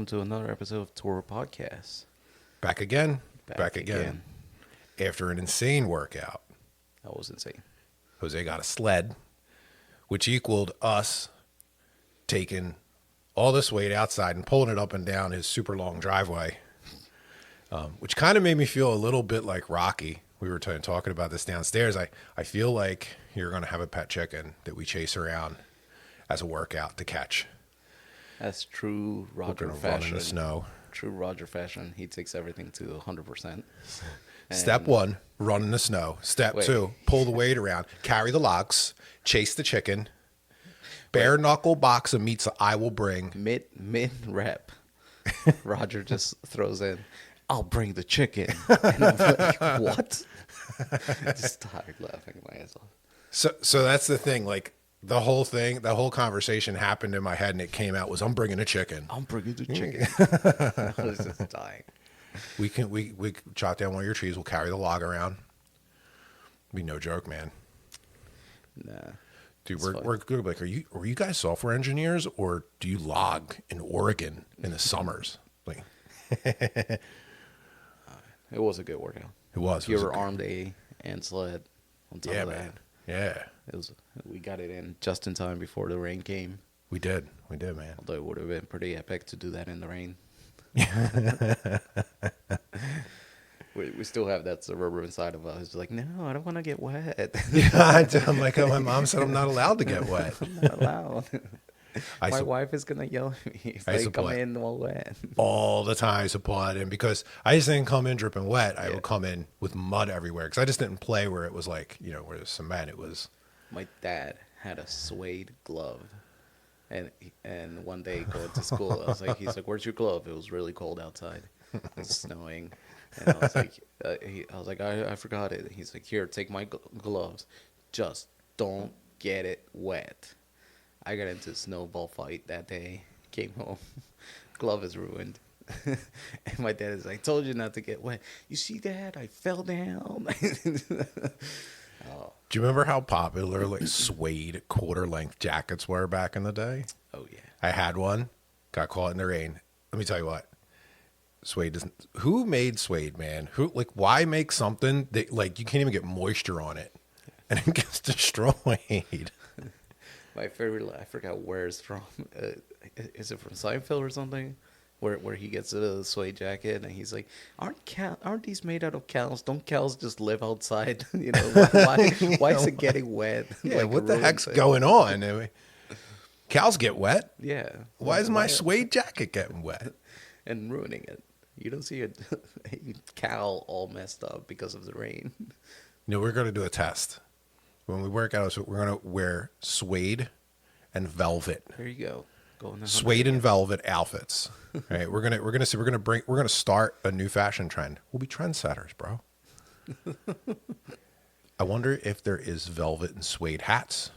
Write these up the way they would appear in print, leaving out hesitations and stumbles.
welcome to another episode of Toro Podcast. Back again. Back again. After an insane workout, That was insane. Jose got a sled, which equaled us taking all this weight outside and pulling it up and down his super long driveway, which kind of made me feel a little bit like Rocky. We were talking about this downstairs. I feel like you're going to have a pet chicken that we chase around as a workout to catch. That's true Roger Run in fashion. the snow. True Roger fashion. He takes everything to 100%. Step one, run in the snow. Step two, pull the weight around, carry the logs, chase the chicken. Bare knuckle box of meats that I will bring. Mid rep, Roger just throws in, "I'll bring the chicken." And I'm like, what? Just tired laughing my ass off. So that's the thing. Like the whole conversation happened in my head, and it came out was I'm bringing a chicken. I'm bringing the chicken. I was just dying. We chop down one of your trees. We'll carry the log around. Be no joke, man. Nah. Dude, we're good. Like, are you guys software engineers, or do you log in Oregon in the summers? Like, It was a good workout. it was. If you were armed and sled on top Yeah, of that. man. Yeah, We got it in just in time before the rain came. we did, man. Although it would have been pretty epic to do that in the rain. We still have that suburban side of us. It's like, no, I don't want to get wet. Yeah, I'm like, oh, my mom said I'm not allowed to get wet. I'm not allowed. I My sup- wife is gonna yell at me if I they support. come in all wet. all the time to pull it in because I just didn't come in dripping wet. I would come in with mud everywhere because I just didn't play where it was like, where there's cement. It was. My dad had a suede glove, and one day going to school, he's like, "Where's your glove?" It was really cold outside. It was snowing, and I was like, I forgot it. He's like, "Here, take my gloves. Just don't get it wet." I got into a snowball fight that day. Came home, glove is ruined. And my dad is like, "Told you not to get wet. You see that? I fell down." Oh. Do you remember how popular like suede quarter length jackets were back in the day? Oh yeah. I had one, got caught in the rain. Let me tell you what. Suede doesn't. Who made suede, man? Why make something that like you can't even get moisture on it, and it gets destroyed? My favorite, I forgot where it's from. Is it from Seinfeld or something? Where he gets a suede jacket and he's like, aren't these made out of cows? Don't cows just live outside? Why is it getting wet? Yeah, Like, what the ruins heck's it. going on? I mean, cows get wet. Yeah. Why is my suede jacket getting wet? And ruining it? You don't see a cow all messed up because of the rain. We're going to do a test. When we work out, so we're going to wear suede and velvet. There you go. Going Suede and velvet outfits. All right, we're gonna start a new fashion trend. We'll be trendsetters, bro. I wonder if there is velvet and suede hats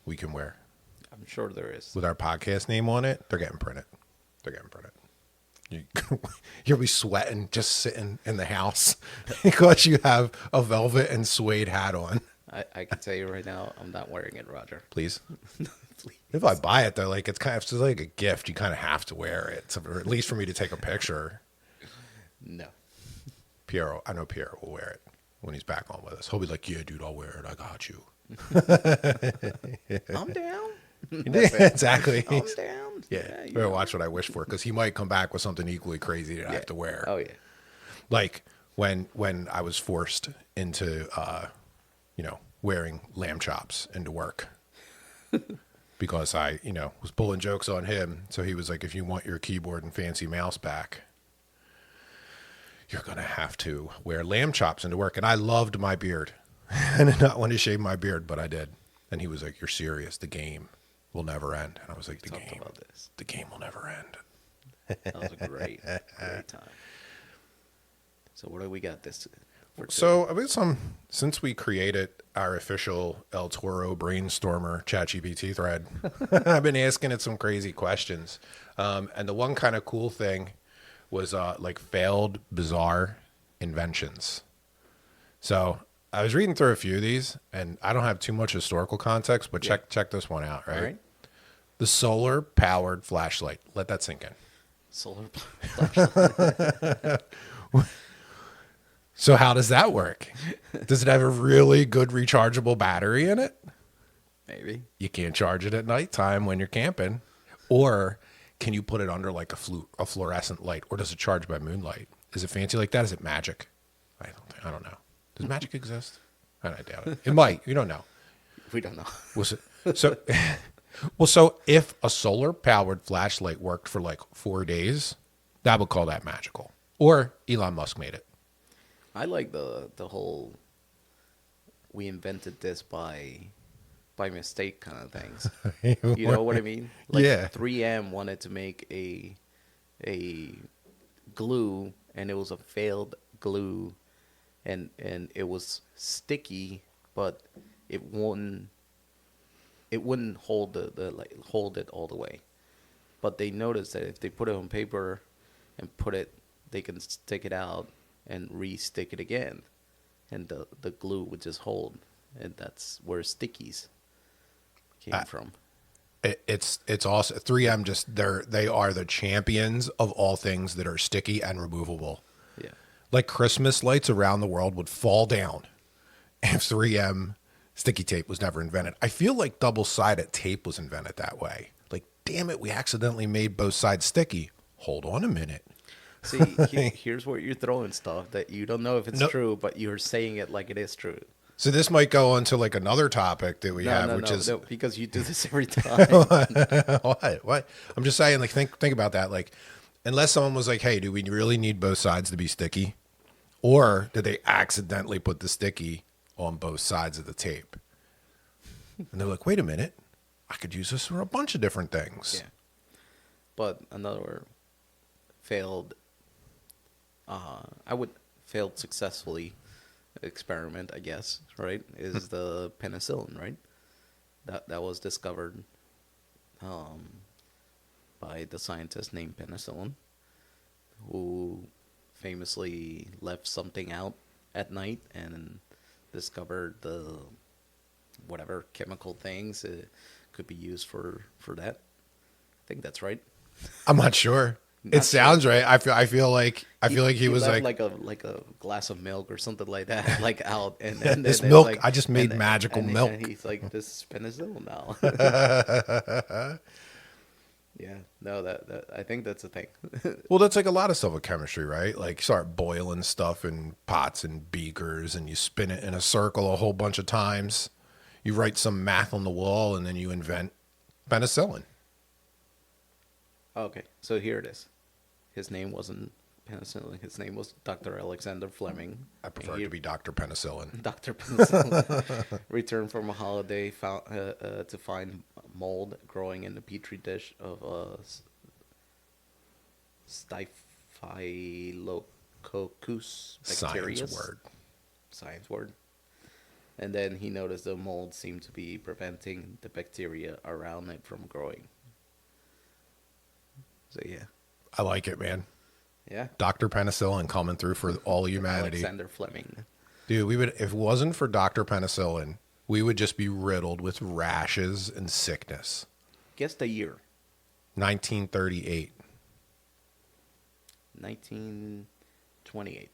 we can wear I'm sure there is. with our podcast name on it. They're getting printed. You'll be sweating just sitting in the house because you have a velvet and suede hat on. I can tell you right now, I'm not wearing it, Roger. Please. Please. If I buy it though, like it's like a gift. You kind of have to wear it, or at least for me to take a picture. No. I know Piero will wear it when he's back on with us. He'll be like, "Yeah, dude, I'll wear it. I got you." I'm down. Exactly. I'm down. Yeah, you better know. watch what I wish for because he might come back with something equally crazy that I have to wear. Oh yeah. Like when I was forced into, wearing lamb chops into work. Because I, was pulling jokes on him. So he was like, if you want your keyboard and fancy mouse back, you're going to have to wear lamb chops into work. And I loved my beard. I did not want to shave my beard, but I did. And he was like, you're serious. The game will never end. And I was like, the game will never end. That was a great time. So what do we got this? So I guess since we created our official El Toro Brainstormer ChatGPT thread, I've been asking it some crazy questions. And the one kind of cool thing was like failed bizarre inventions. So I was reading through a few of these, and I don't have too much historical context, but check this one out, right? All right. The solar powered flashlight. Let that sink in. Solar flashlight. So how does that work? Does it have a really good rechargeable battery in it? Maybe. You can't charge it at nighttime when you're camping. Or can you put it under like a fluorescent light? Or does it charge by moonlight? Is it fancy like that? Is it magic? I don't know. Does magic exist? I doubt it. It might. You don't know. We don't know. Was it so? Well, so if a solar powered flashlight worked for like 4 days, that would call that magical. Or Elon Musk made it. I like the whole we invented this by mistake kind of things. You know what I mean? Like Yeah. 3M wanted to make a glue, and it was a failed glue, and it was sticky, but it wouldn't hold the like hold it all the way. But they noticed that if they put it on paper and they can stick it out and re-stick it again, and the glue would just hold, and that's where stickies came from. It's awesome. 3M they are the champions of all things that are sticky and removable. Yeah. Like Christmas lights around the world would fall down if 3M sticky tape was never invented. I feel like double-sided tape was invented that way. Like, damn it, we accidentally made both sides sticky. Hold on a minute. See, here's where you're throwing stuff that you don't know if it's true, but you're saying it like it is true. So this might go on to like another topic that we have, which is no, because you do this every time. what? I'm just saying, like, think about that. Like, unless someone was like, "Hey, do we really need both sides to be sticky?" Or did they accidentally put the sticky on both sides of the tape? And they're like, "Wait a minute, I could use this for a bunch of different things." Yeah. But another failed, failed successfully experiment, I guess, right, is the penicillin, right? That was discovered by the scientist named Penicillin, who famously left something out at night and discovered the whatever chemical things it could be used for that. I think that's right. I'm not sure. It sounds right. I feel like he was left like like a glass of milk or something like that, like out, and this then milk. like, I just made magical milk. And he's like, this is penicillin now. Yeah, no, that I think that's a thing. Well, that's like a lot of stuff with chemistry, right? Like, you start boiling stuff in pots and beakers, and you spin it in a circle a whole bunch of times. You write some math on the wall, and then you invent penicillin. Okay, so here it is. His name wasn't penicillin. His name was Dr. Alexander Fleming. I prefer it to be Dr. Penicillin. Dr. Penicillin returned from a holiday to find mold growing in the petri dish of Staphylococcus bacterius. Science word. And then he noticed the mold seemed to be preventing the bacteria around it from growing. So yeah. I like it, man. Yeah. Dr. Penicillin coming through for all humanity. Alexander Fleming. Dude, if it wasn't for Dr. Penicillin, we would just be riddled with rashes and sickness. Guess the year. 1938. 1928.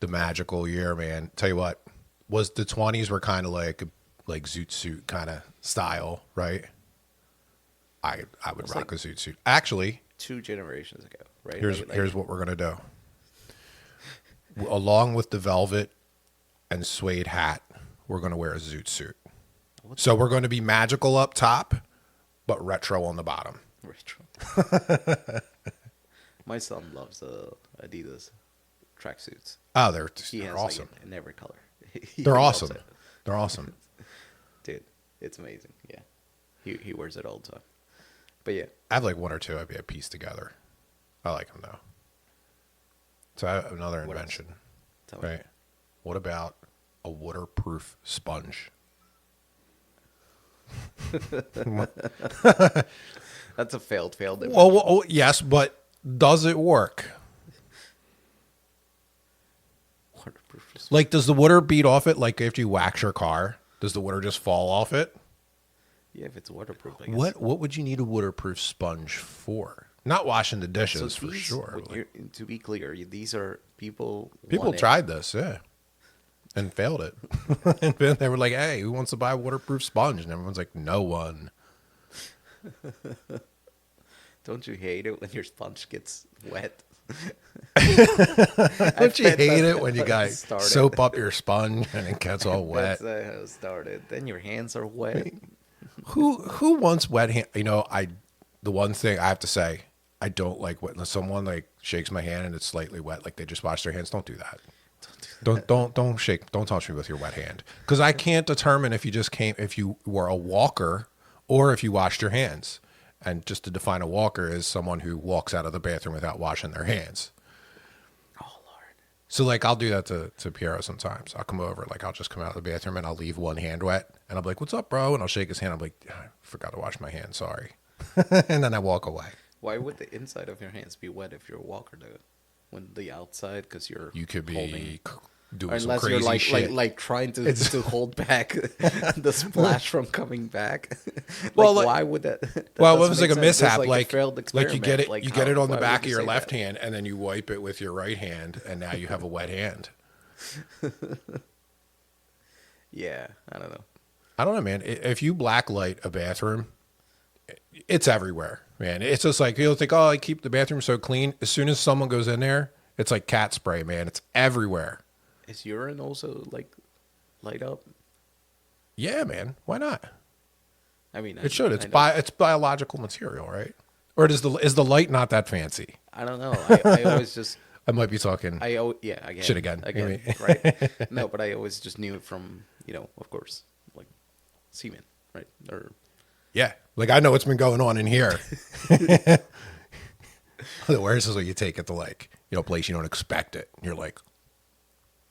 The magical year, man. Tell you what, was the 20s were kind of like zoot suit kind of style, right? I would rock a zoot suit. Actually, 2 generations ago, right? Here's what we're gonna do. Along with the velvet and suede hat, we're gonna wear a zoot suit. So we're going to be magical up top, but retro on the bottom. Retro. My son loves Adidas tracksuits. Oh, they're He has awesome. like in every color. They're loves awesome. it. They're awesome. Dude, it's amazing. Yeah, he wears it all the time. But yeah, I have like one or two I'd be a piece together. I like them though. So I have another What invention. Tell me. Right. What about a waterproof sponge? That's a failed. Well, yes, but does it work? Waterproof. Like, does the water bead off it? Like, if you wax your car, does the water just fall off it? Yeah, if it's waterproof. I guess. What would you need a waterproof sponge for? Not washing the So dishes for these, sure. when Like, to be clear, these are people. people wanted- tried this, yeah, and failed it. And then they were like, "Hey, who wants to buy a waterproof sponge?" And everyone's like, "No one." Don't you hate it when your sponge gets wet? Don't you bet hate that's it when you how it guys started. soap up your sponge and it gets all wet? That's how it started. Then your hands are wet. Who wants wet hand? You know, the one thing I have to say, I don't like when someone like shakes my hand and it's slightly wet, like they just wash their hands. Don't do that. Don't shake. Don't touch me with your wet hand, because I can't determine if you were a walker or if you washed your hands. And just to define a walker is someone who walks out of the bathroom without washing their hands. Oh Lord. So like I'll do that to Piero sometimes. I'll come over, like I'll just come out of the bathroom and I'll leave one hand wet, and I'm like, "What's up, bro?" And I'll shake his hand. I'm like, "I forgot to wash my hands. Sorry." And then I walk away. Why would the inside of your hands be wet if you're a walker, though? When the outside, because you're You could holding, be doing some unless crazy you're like shit. like trying to hold back the splash from coming back. Well, like, like- why would that? Well, it doesn't was make like a sense. It's mishap. like, Like, a failed like experiment. you get it, Like, you get it on the why back would of you your say left that? hand, and then you wipe it with your right hand, and now you have a wet hand. Yeah, I don't know. I don't know, man. If you blacklight a bathroom, it's everywhere, man. It's just like you'll think, "Oh, I keep the bathroom so clean." As soon as someone goes in there, it's like cat spray, man. It's everywhere. Is urine also like light up? Yeah, man. Why not? I mean, It should. I It's know. it's biological material, right? Or is the light not that fancy? I don't know. I always just I might be talking. yeah, again. Shit again. Again, I mean- right? No, but I always just knew it from, of course, like semen, right? Or Yeah, like I know what's been going on in here. The worst is when you take it to like a place you don't expect it. You're like,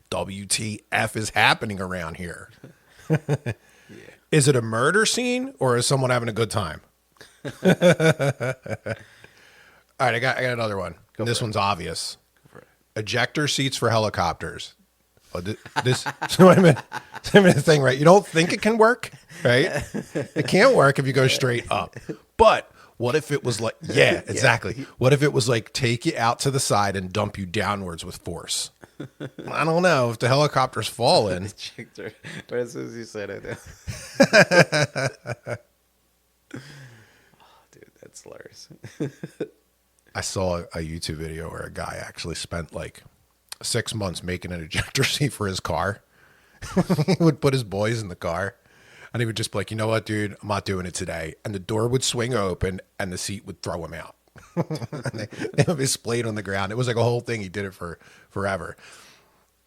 WTF is happening around here? yeah. Is it a murder scene or is someone having a good time? All right, I got another one. And this for it. one's obvious. For it. Ejector seats for helicopters. Oh, this so wait a minute thing, right? You don't think it can work, right? It can't work if you go straight up. But what if it was like, yeah, exactly. What if it was like take you out to the side and dump you downwards with force? I don't know if the helicopter's falling. Checked her. But as soon as you said it, oh, dude, that's hilarious. I saw a YouTube video where a guy actually spent like 6 months making an ejector seat for his car. He would put his boys in the car and he would just be like, "You know what, dude, I'm not doing it today." And the door would swing open and the seat would throw him out. And they would be splayed on the ground. It was like a whole thing. He did it for forever.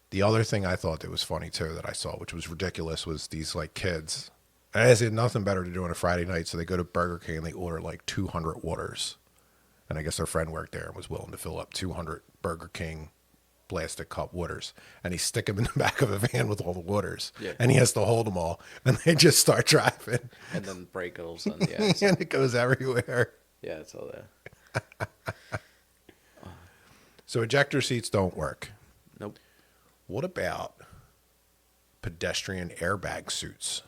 The other thing I thought that was funny too that I saw, which was ridiculous, was these like kids. And they had nothing better to do on a Friday night, so they go to Burger King and they order like 200 waters. And I guess their friend worked there and was willing to fill up 200 Burger King plastic cup waters. And he stick them in the back of a van with all the waters. Yeah. And he has to hold them all. And they just start driving. And then break all of a sudden, yeah. And it goes everywhere. Yeah, it's all that. So ejector seats don't work. Nope. What about pedestrian airbag suits?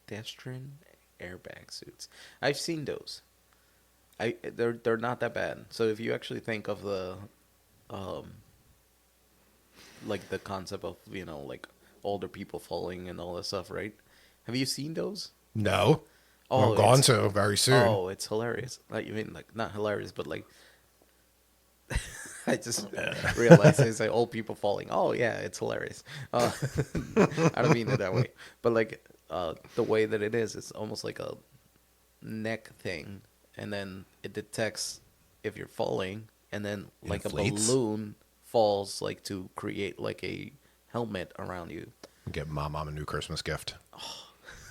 Pedestrian airbag suits. I've seen those. They're not that bad. So if you actually think of the like the concept of, like older people falling and all that stuff, right? Have you seen those? No. Oh, I'm going it's- to very soon. Oh, it's hilarious. Like, you mean like not hilarious, but like I just realized it's like old people falling. Oh yeah, it's hilarious. I don't mean it that way, but like the way that it is, it's almost like a neck thing, and then it detects if you're falling, and then like Inflates? a balloon falls like to create like a helmet around you. Get my mom a new Christmas gift.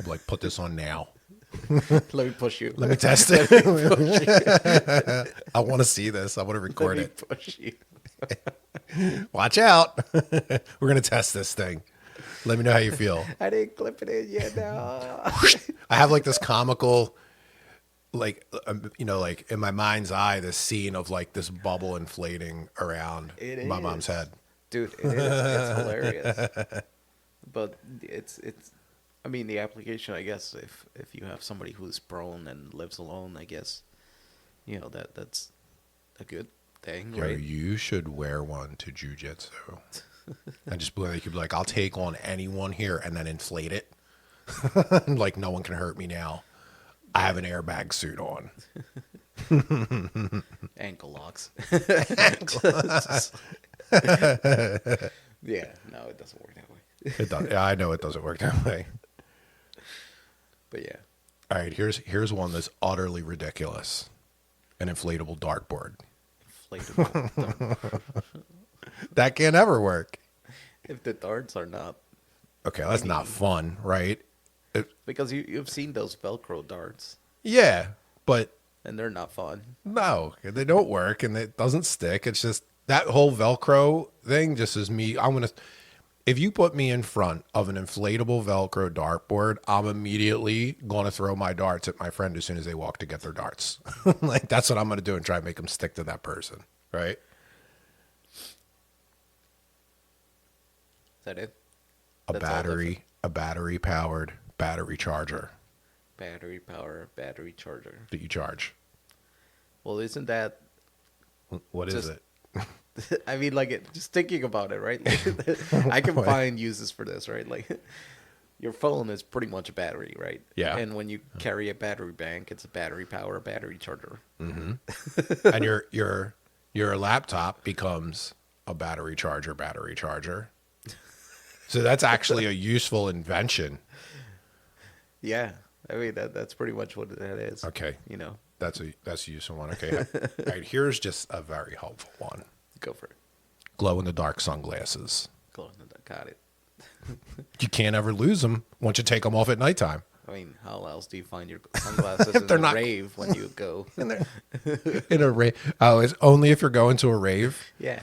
I'm like, put this on now. Let me push you. Let me test it. I want to see this. I want to record Let me it. push you. Watch out. We're going to test this thing. Let me know how you feel. I didn't clip it in yet. No. I have like this comical, like, like in my mind's eye, this scene of like this bubble inflating around It my mom's is. head. Dude, it is. It's hilarious. But it's. I mean, the application, I guess, if you have somebody who's prone and lives alone, I guess that's a good thing, Yo, right? you should wear one to jujitsu. And just be like, you could be like, I'll take on anyone here and then inflate it. Like, no one can hurt me now. I have an airbag suit on. Ankle locks. Yeah, no, it doesn't work that way. It does. Yeah, I know it doesn't work that way. But yeah, All right, here's one that's utterly ridiculous. An inflatable dartboard. inflatable. That can't ever work. If the darts are not, Okay, that's not fun, right? because you've seen those Velcro darts, Yeah, but and they're not fun. no, they don't work and it doesn't stick. It's just that whole Velcro thing just is me. If you put me in front of an inflatable Velcro dartboard, I'm immediately going to throw my darts at my friend as soon as they walk to get their darts. Like, that's what I'm going to do and try and make them stick to that person, right? Is that it? A That's all different. battery powered battery charger Battery power, battery charger. that you charge. Well, isn't that? What is Just- it? I mean, like, just thinking about it, right? Like, I can find uses for this, right? Like, your phone is pretty much a battery, right? Yeah. And when you carry a battery bank, it's a battery power, battery charger. And your laptop becomes a battery charger. So that's actually a useful invention. Yeah, I mean that's pretty much what that is. Okay. You know, That's a useful one. Okay. All right, here's just a very helpful one. go for it. Glow in the dark sunglasses. Got it. You can't ever lose them once you take them off at nighttime. I mean, how else do you find your sunglasses in They're a not- rave when you go? In a rave. Oh, it's only if you're going to a rave. Yeah.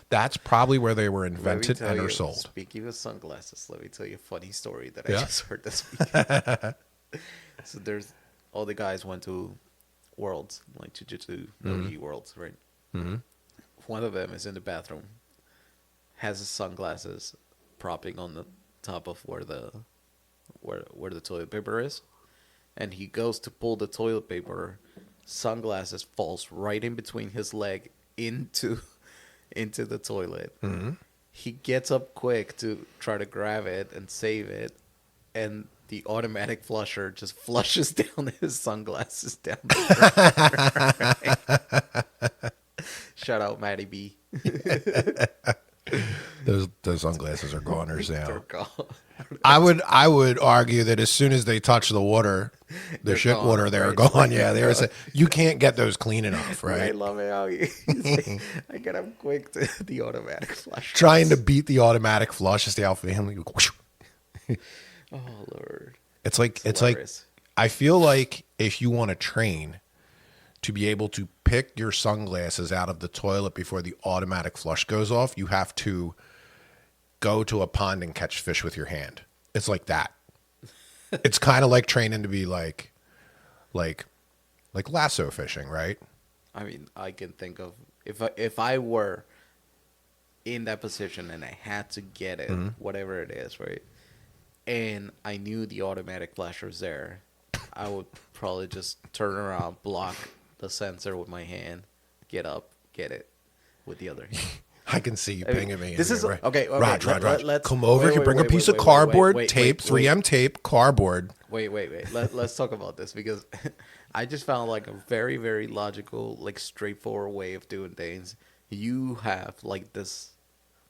That's probably where they were Let me invented tell and you, are sold. Speaking of sunglasses, let me tell you a funny story that Yeah? I just heard this week. So there's all the guys went to worlds, like jiu-jitsu, no-gi worlds, right? Mm-hmm. One of them is in the bathroom, has his sunglasses propping on the top of where the toilet paper is, and he goes to pull the toilet paper, sunglasses falls right in between his leg into the toilet. Mm-hmm. He gets up quick to try to grab it and save it, and the automatic flusher just flushes down his sunglasses down the drain. Shout out Matty B. Those sunglasses are goners They're now. gone. I would argue that as soon as they touch the water, the They're shit gone, water, they're right? gone. Yeah, you can't get those clean enough, I right? love it how he's like, I get up quick to the automatic flush. Trying to beat the automatic flush is the alpha family. Oh Lord. It's like Hilarious. I feel like if you want to train to be able to pick your sunglasses out of the toilet before the automatic flush goes off, you have to go to a pond and catch fish with your hand. It's like that. It's kind of like training to be like lasso fishing, right? I mean, I can think of if I were in that position and I had to get it, whatever it is, right? And I knew the automatic flash was there, I would probably just turn around, block the sensor with my hand, get up, get it with the other hand. I can see you I mean, pinging me. this is- right? okay, Raj, let's- come over wait, here. wait, Bring a wait, piece wait, of wait, cardboard wait, tape, 3M tape, cardboard. Wait. Let's talk about this because I just found like a very, very logical, like straightforward way of doing things. You have like this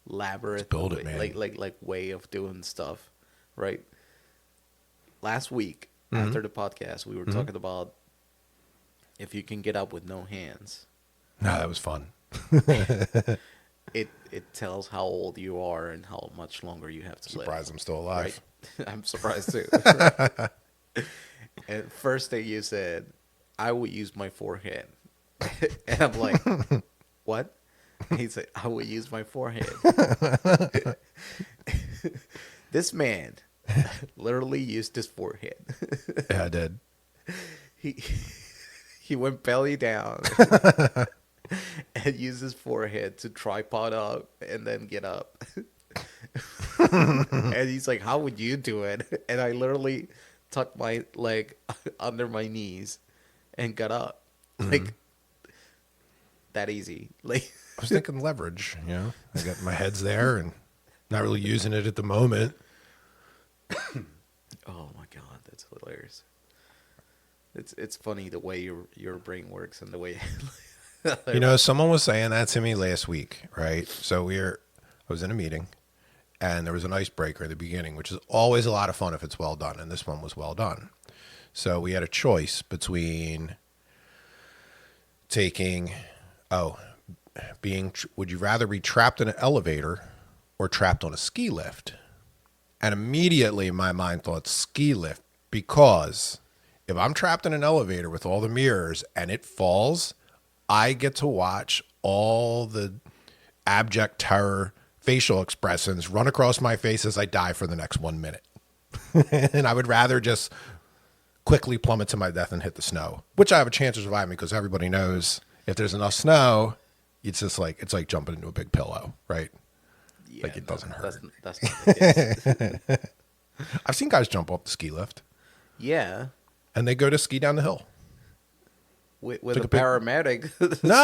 labyrinth, build it, way, man. like way of doing stuff, right? Last week after the podcast, we were talking about if you can get up with no hands. No, that was fun. It tells how old you are and how much longer you have to live. Surprised I'm still alive. Right? I'm surprised too. And first thing you said, I would use my forehead. And I'm like, what? And he said, I would use my forehead. This man literally used his forehead. Yeah, I did. He went belly down and used his forehead to tripod up and then get up. And he's like, how would you do it? And I literally tucked my leg under my knees and got up. Like that easy. Like I was thinking leverage, I got my head's there and not really using it at the moment. oh my god, that's hilarious. It's funny the way your brain works and the way Someone was saying that to me last week, right? So I was in a meeting and there was an icebreaker at the beginning, which is always a lot of fun if it's well done. And this one was well done. So we had a choice between would you rather be trapped in an elevator or trapped on a ski lift? And immediately my mind thought ski lift, because if I'm trapped in an elevator with all the mirrors and it falls, I get to watch all the abject terror facial expressions run across my face as I die for the next 1 minute. And I would rather just quickly plummet to my death and hit the snow, which I have a chance of surviving because everybody knows if there's enough snow, it's like jumping into a big pillow, right? yeah, Like it doesn't hurt. That's not the case. I've seen guys jump off the ski lift Yeah. and they go to ski down the hill. With like a a big- paramedic. No,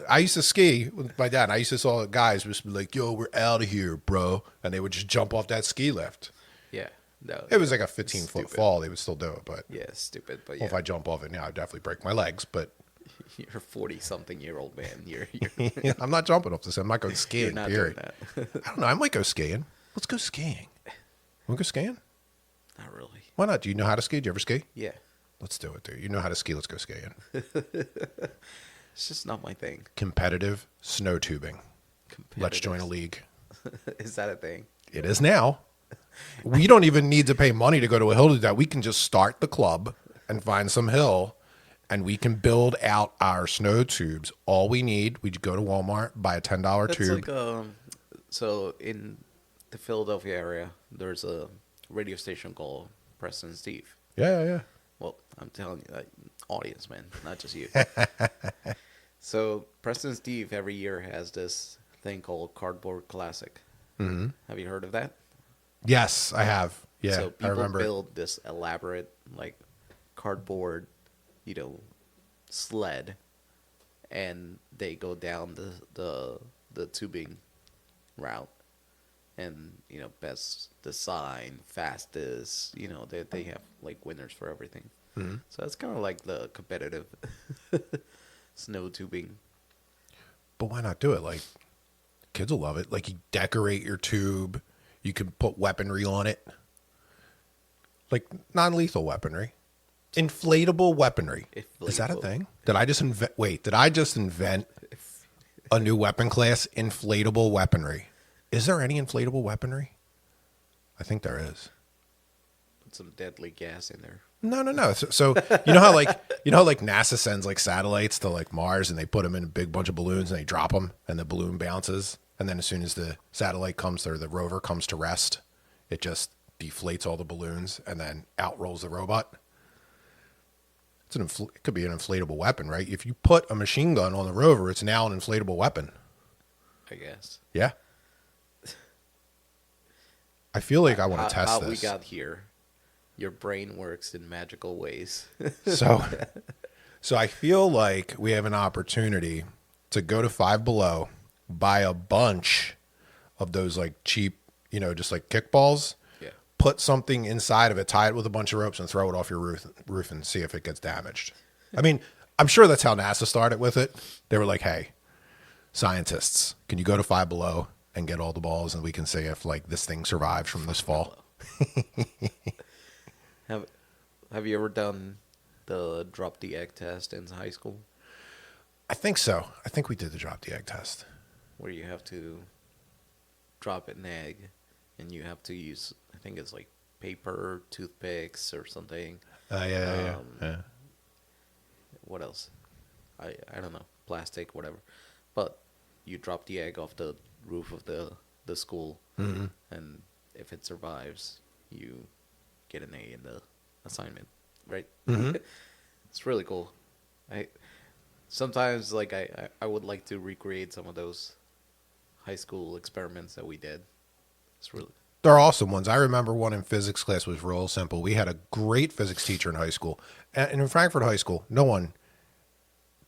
I used to ski with my dad. And I used to saw guys just be like, "Yo, we're out of here, bro," and they would just jump off that ski lift. Yeah. No. It was like a 15-foot Stupid. fall. They would still do it, but Yeah, stupid. But well, yeah, if I jump off it now, I'd definitely break my legs. But you're a 40-something-year-old man. You're I'm not jumping off this. I'm not going skiing. you're not period. doing that. I don't know. I might go skiing. Let's go skiing. Want to go skiing? Not really. Why not? Do you know how to ski? Do you ever ski? Yeah. Let's do it, dude. You know how to ski. Let's go skiing. It's just not my thing. Competitive snow tubing. Let's join a league. Is that a thing? It is now. We don't even need to pay money to go to a hill to do that. We can just start the club and find some hill, and we can build out our snow tubes. All we need, we go to Walmart, buy a $10 That's tube. like so in the Philadelphia area, there's a radio station called Preston and Steve. Yeah. Well, I'm telling you, audience, man, not just you. So Preston and Steve every year has this thing called Cardboard Classic. Mm-hmm. Have you heard of that? Yes, I have. Yeah, So I people remember. build this elaborate, like, cardboard, sled, and they go down the tubing route, and best design, fastest. They have like winners for everything. Mm-hmm. So that's kind of like the competitive snow tubing. But why not do it? Like, kids will love it. Like, you decorate your tube. You can put weaponry on it. Like, non-lethal weaponry. Inflatable weaponry. Is that a Inflatable. thing? Did I just invent a new weapon class? Inflatable weaponry. Is there any inflatable weaponry? I think there is. Put some deadly gas in there. No. So you know how NASA sends like satellites to like Mars and they put them in a big bunch of balloons and they drop them and the balloon bounces, and then as soon as the satellite comes or the rover comes to rest, it just deflates all the balloons and then out rolls the robot. It could be an inflatable weapon, right? If you put a machine gun on the rover, it's now an inflatable weapon. I guess. Yeah. I feel like I want to test how this. we got here. Your brain works in magical ways. So I feel like we have an opportunity to go to Five Below, buy a bunch of those like cheap, just like kickballs, Yeah. put something inside of it, tie it with a bunch of ropes and throw it off your roof and see if it gets damaged. I mean, I'm sure that's how NASA started with it. They were like, hey, scientists, can you go to Five Below and get all the balls and we can see if like this thing survives from this fall? Have you ever done the drop the egg test in high school, I think so. I think we did the drop the egg test. where you have to drop an egg and you have to use, I think it's like paper, toothpicks, or something. Yeah. What else? I don't know, plastic, whatever. But you drop the egg off the roof of the school, and if it survives, you get an A in the assignment, right? It's really cool. Sometimes like I would like to recreate some of those high school experiments that we did. It's really They're awesome ones. I remember one in physics class was real simple. We had a great physics teacher in high school. And in Frankfurt High School, no one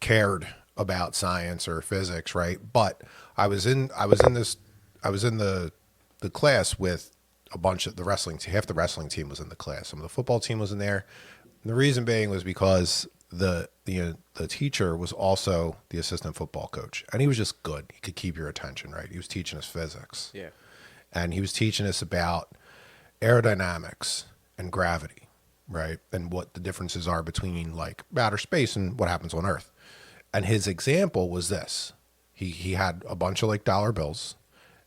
cared about science or physics, right? But I was in the class with a bunch of the wrestling team. Half the wrestling team was in the class. Some of the football team was in there. And the reason being was because the teacher was also the assistant football coach, and he was just good. He could keep your attention, right? He was teaching us physics, Yeah. and he was teaching us about aerodynamics and gravity, right? And what the differences are between like outer space and what happens on Earth. And his example was this. He had a bunch of like dollar bills,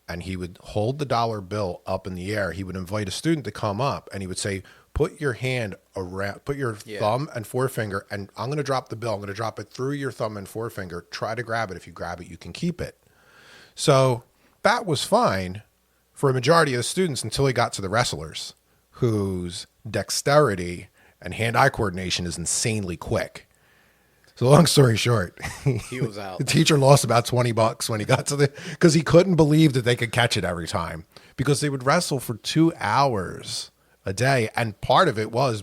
and he would hold the dollar bill up in the air. He would invite a student to come up, and he would say, put your hand around, put your thumb and forefinger, and I'm going to drop the bill. I'm going to drop it through your thumb and forefinger. Try to grab it. If you grab it, you can keep it. So that was fine for a majority of the students until he got to the wrestlers, whose dexterity and hand-eye coordination is insanely quick. So long story short, He was out. the teacher lost about $20 when he got to because he couldn't believe that they could catch it every time, because they would wrestle for 2 hours a day. And part of it was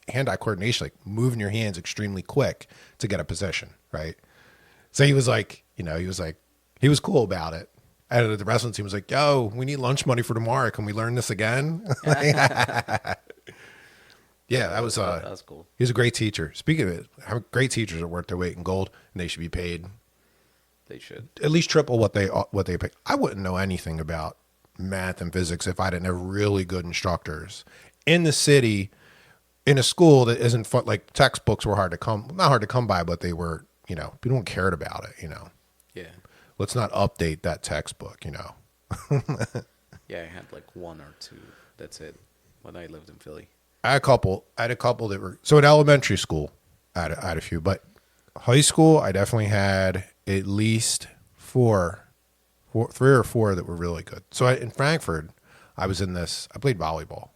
hand-eye coordination, like moving your hands extremely quick to get a position, right? So he was like, he was cool about it. And the wrestling team was like, yo, we need lunch money for tomorrow. Can we learn this again? Yeah, that was That's cool. he was a great teacher. Speaking of it, great teachers are worth their weight in gold, and they should be paid They should. at least triple what they pay. I wouldn't know anything about math and physics if I didn't have really good instructors in the city, in a school that isn't fun. Like textbooks were not hard to come by, but they were, people cared about it. Yeah. Let's not update that textbook. Yeah, I had like one or two. That's it. When I lived in Philly. I had a couple that were, so in elementary school, I had a few, but high school, I definitely had at least three or four that were really good. So in Frankfurt, I played volleyball,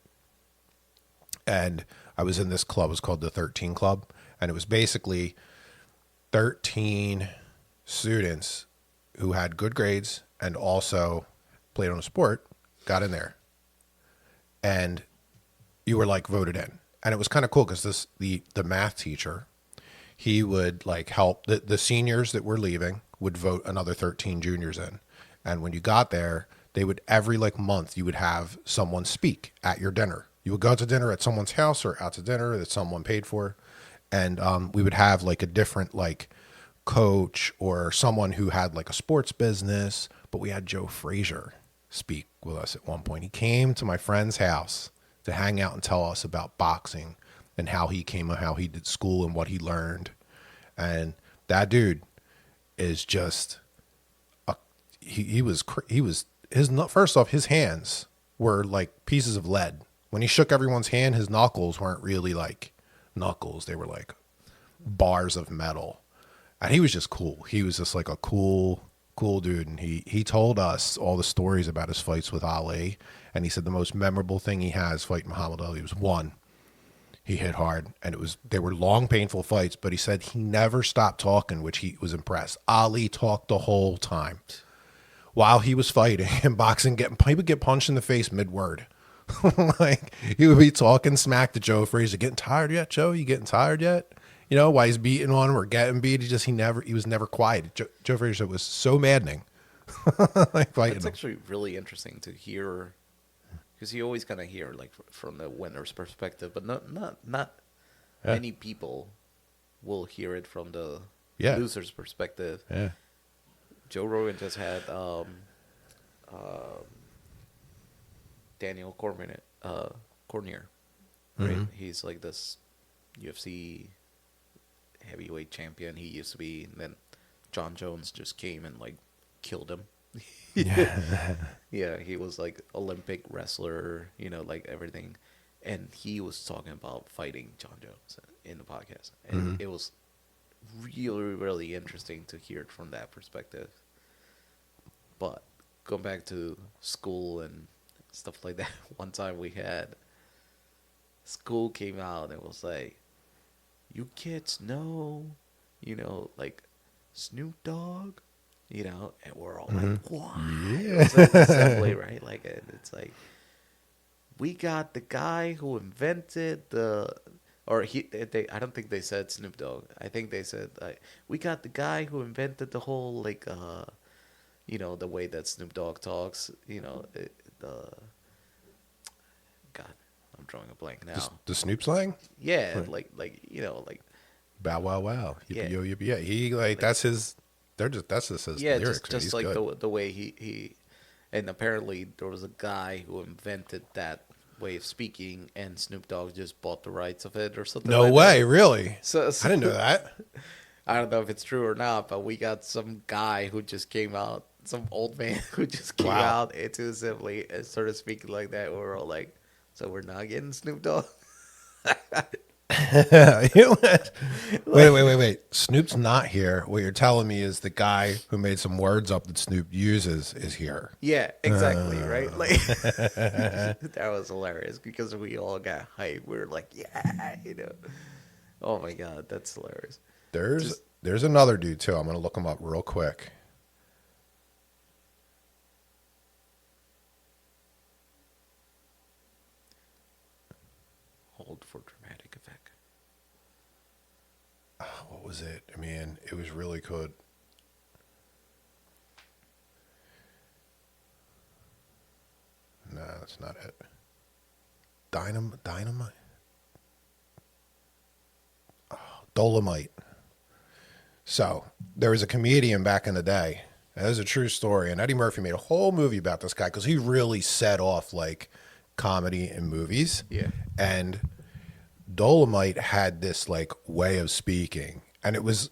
and I was in this club. It was called the 13 Club, and it was basically 13 students who had good grades and also played on a sport, got in there, and you were like voted in. And it was kind of cool because the math teacher, he would like help the seniors that were leaving would vote another 13 juniors in. And when you got there, they would every like month, you would have someone speak at your dinner. You would go to dinner at someone's house or out to dinner that someone paid for. And we would have like a different like coach or someone who had like a sports business. But we had Joe Frazier speak with us at one point. He came to my friend's house to hang out and tell us about boxing and how he did school and what he learned. And that dude is just first off, his hands were like pieces of lead. When he shook everyone's hand, his knuckles weren't really like knuckles. They were like bars of metal. And he was just cool. He was just like a cool dude. And he told us all the stories about his fights with Ali. And he said the most memorable thing he has fighting Muhammad Ali was one, he hit hard, and they were long, painful fights, but he said he never stopped talking, which he was impressed. Ali talked the whole time while he was fighting and boxing. He would get punched in the face mid-word. Like he would be talking smack to Joe Frazier. Getting tired yet, Joe? You getting tired yet? While he's beating on him or getting beat, he was never quiet. Joe Frazier said it was so maddening. Like fighting It's him. actually really interesting to hear, because you always kind of hear like from the winner's perspective, but not many people will hear it from the loser's perspective. Yeah. Joe Rogan just had Daniel Cormier, right? Mm-hmm. He's like this UFC heavyweight champion. He used to be, and then John Jones just came and like killed him. Yeah, he was like Olympic wrestler, like everything. And he was talking about fighting John Jones in the podcast. And it was really, really interesting to hear it from that perspective. But going back to school and stuff like that, one time school came out and was like, you kids know, like Snoop Dogg? And we're all like, what? Yeah. It was like assembly, right? Like, it's like, we got the guy who invented the, or they, I don't think they said Snoop Dogg. I think they said like, we got the guy who invented the whole like the way that Snoop Dogg talks. The God, I'm drawing a blank now. The Snoop slang? Yeah, Right. like Bow wow wow. yeah, Yippee yo yippee yeah. He like that's his. That's just his yeah, lyrics. just He's like good. the way he, and apparently there was a guy who invented that way of speaking, and Snoop Dogg just bought the rights of it or something No like way, that. really. So I didn't know that. I don't know if it's true or not, but we got some guy who just came out, some old man who just came Wow. out into assembly and started speaking like that. We were all like, so we're not getting Snoop Dogg? Wait. Snoop's not here. What you're telling me is the guy who made some words up that Snoop uses is here. Yeah, exactly, right? Like, that was hilarious because we all got hyped. We were like, yeah. Oh my God, that's hilarious. There's Just, there's another dude too. I'm gonna look him up real quick. hold for dramatic effect. What was it? I mean, it was really good. No, that's not it. Dynamite. Dolomite. So there was a comedian back in the day. That is a true story, and Eddie Murphy made a whole movie about this guy because he really set off like comedy in movies. Yeah. And Dolomite had this like way of speaking, and it was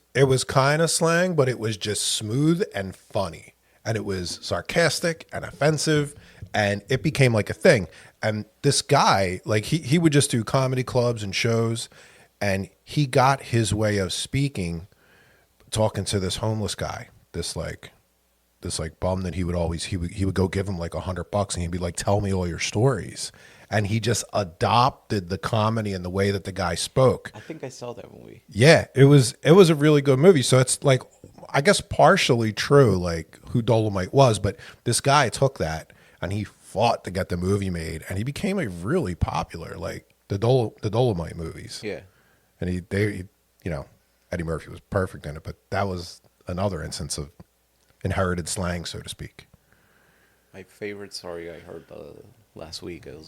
kind of slang, but it was just smooth and funny, and it was sarcastic and offensive, and it became like a thing. And this guy, like he would just do comedy clubs and shows, and he got his way of speaking, talking to this homeless guy, this bum that he would go give him like $100 and he'd be like, tell me all your stories. And he just adopted the comedy and the way that the guy spoke. I think I saw that movie. Yeah, it was a really good movie. So it's like, I guess partially true, like who Dolomite was, but this guy took that and he fought to get the movie made, and he became a really popular, like the Dolomite movies. Yeah. And Eddie Murphy was perfect in it, but that was another instance of inherited slang, so to speak. My favorite story I heard last week was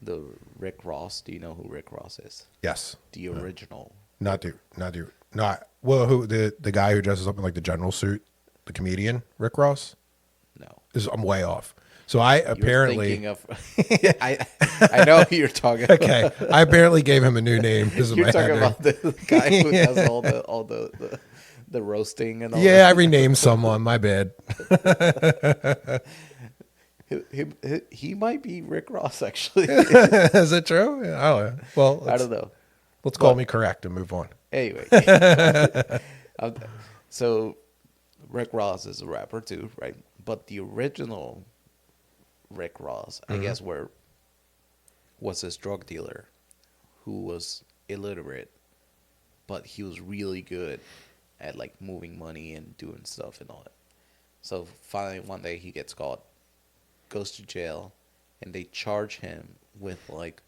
the Rick Ross. Do you know who Rick Ross is? Yes. The original. Not who the guy who dresses up in like the general suit, the comedian Rick Ross. No. I'm way off. So I apparently You're thinking of, I know who you're talking about. okay. I apparently gave him a new name. This is You're my talking head about the guy who does all the roasting and all yeah, I renamed someone. My bad. that. He might be Rick Ross, actually. Is it true? Yeah, I don't know. Well, I don't know. let's call me correct and move on. Anyway. Um, so Rick Ross is a rapper too, right? But the original Rick Ross, I guess, was this drug dealer who was illiterate, but he was really good at like moving money and doing stuff and all that. So finally one day he gets caught, goes to jail, and they charge him with like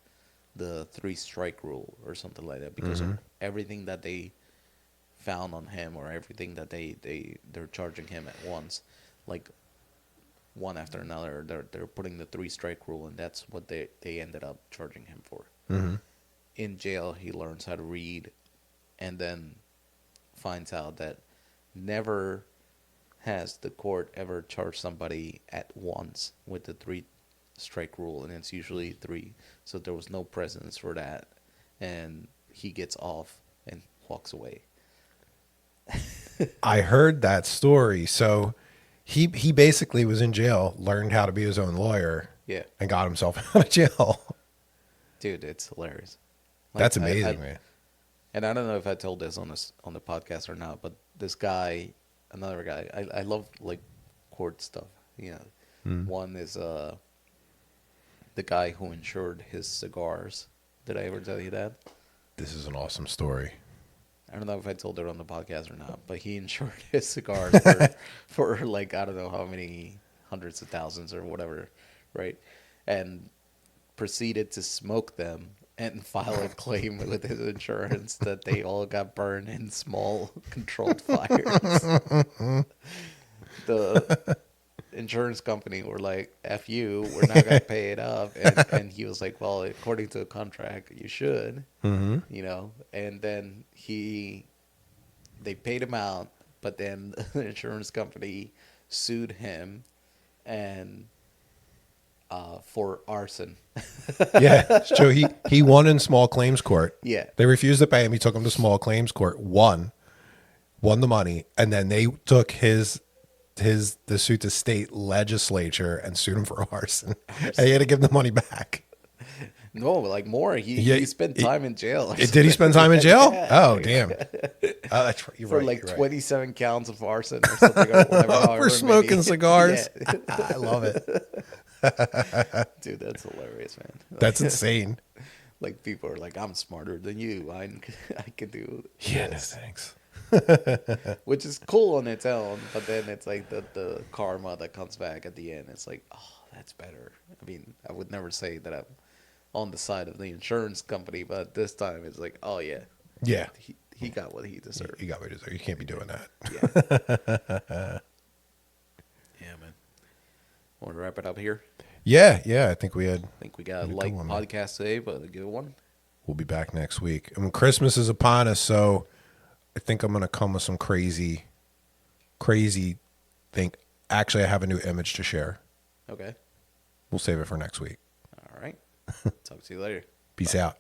the 3-strike rule or something like that because of everything that they found on him, or everything that they're charging him at once, like one after another. They're putting the 3-strike rule, and that's what they ended up charging him for. In jail, he learns how to read, and then finds out that never has the court ever charged somebody at once with the 3-strike rule, and it's usually 3. So there was no precedence for that, and he gets off and walks away. I heard that story. So he basically was in jail, learned how to be his own lawyer, Yeah, and got himself out of jail. dude, it's hilarious. Like, That's amazing, man. And I don't know if I told this on the podcast or not, but this guy, another guy, I love like court stuff. One is the guy who insured his cigars. Did I ever tell you that? This is an awesome story. I don't know if I told it on the podcast or not, but he insured his cigars for like I don't know how many hundreds of thousands or whatever, right? and proceeded to smoke them and file a claim with his insurance that they all got burned in small controlled fires. The insurance company were like, F you, we're not going to pay it up. And he was like, well, according to the contract, you should, you know. And then they paid him out, but then the insurance company sued him and for arson. Yeah. So he won in small claims court. Yeah. They refused to pay him. He took him to small claims court, won the money, and then they took the suit to state legislature and sued him for arson. And he had to give the money back. No, like more. He spent time in jail. Did he spend time in jail? Yeah. Oh, damn. Oh, that's right. You're For right. like You're right. 27 counts of arson or something. Or whatever, however For smoking many. cigars. Yeah. I love it. Dude, that's hilarious, man. That's insane. Like people are like, I'm smarter than you. I can do Yeah, no this. thanks. Which is cool on its own, but then it's like the karma that comes back at the end. It's like, oh, that's better. I mean, I would never say that I'm on the side of the insurance company, but this time it's like, oh yeah, Yeah. he got what he deserved. You got what it is. You can't be doing that. Yeah, yeah, man. Want to wrap it up here? Yeah. I think we had. I think we got a Good light one, man. podcast today, but a good one. We'll be back next week. I mean, Christmas is upon us, so I think I'm gonna come with some crazy thing. Actually, I have a new image to share. Okay. We'll save it for next week. All right. Talk to you later. Peace out.